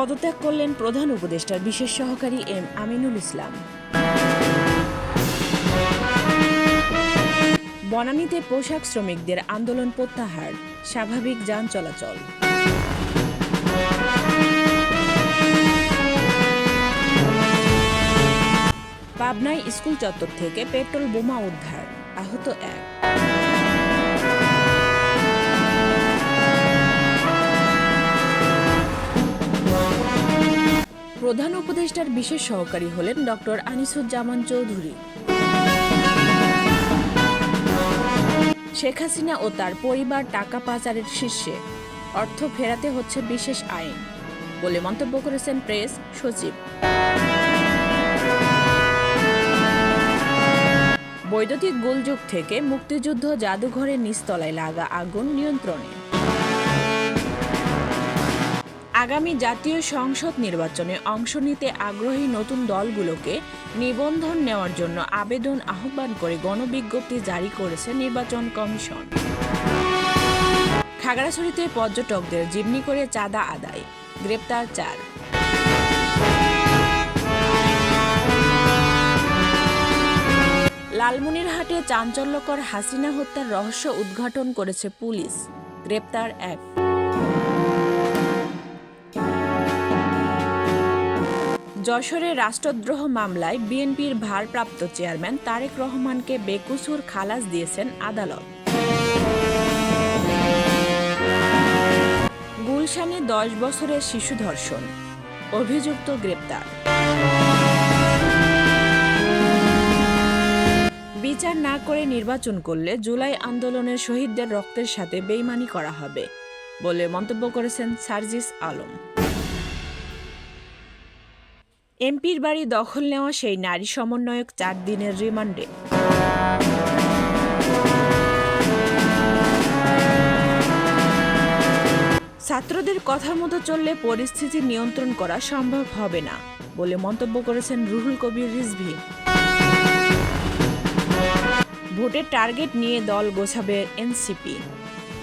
পদত্যাগ করলেন প্রধান উপদেষ্টার বিশেষ সহকারী এম আমিনুল ইসলাম। বনানীতে পোশাক শ্রমিকদের আন্দোলন প্রত্যাহার, স্বাভাবিক যান চলাচল। পাবনায় স্কুল চত্বর থেকে পেট্রোল বোমা উদ্ধার, আহত 1। প্রধান উপদেষ্টার বিশেষ সহকারী হলেন ডক্টর আনিসুজ্জামান চৌধুরী। শেখ হাসিনা ও তার পরিবার টাকা পাচারের শীর্ষে, অর্থ ফেরাতে হচ্ছে বিশেষ আইন বলে মন্তব্য করেছেন প্রেস সচিব। বৈদ্যুতিক গোলযোগ থেকে মুক্তিযুদ্ধ জাদুঘরের নিচতলায় লাগা আগুন নিয়ন্ত্রণে। আগামী জাতীয় সংসদ নির্বাচনে অংশ নিতে আগ্রহী নতুন দলগুলোকে নিবন্ধন নেওয়ার জন্য আবেদন আহ্বান করে গণবিজ্ঞপ্তি জারি করেছে নির্বাচন কমিশন। খাগড়াছড়িতে পর্যটকদের জিম্মি করে চাঁদা আদায়, গ্রেপ্তার 4। লালমনিরহাটে চাঞ্চল্যকর হাসিনা হত্যার রহস্য উদ্ঘাটন করেছে পুলিশ, গ্রেপ্তার 1। যশোরে রাষ্ট্রদ্রোহ মামলায় বিএনপির ভারপ্রাপ্ত চেয়ারম্যান তারেক রহমানকে বেকসুর খালাস দিয়েছেন আদালত। গুলশানে 10 বছরের শিশু ধর্ষণ, অভিযুক্ত গ্রেপ্তার। বিচার না করে নির্বাচন করলে জুলাই আন্দোলনের শহীদদের রক্তের সাথে বেইমানি করা হবে বলে মন্তব্য করেছেন সার্জিস আলম। এমপির বাড়ি দখল নেওয়া সেই নারী সমন্বয়ক 4 দিনের রিমান্ডে। ছাত্রদের কথা মতো চললে পরিস্থিতি নিয়ন্ত্রণ করা সম্ভব হবে না বলে মন্তব্য করেছেন রুহুল কবির রিজভী। ভোটের টার্গেট নিয়ে দল গোছাবে এনসিপি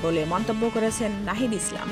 বলে মন্তব্য করেছেন নাহিদ ইসলাম।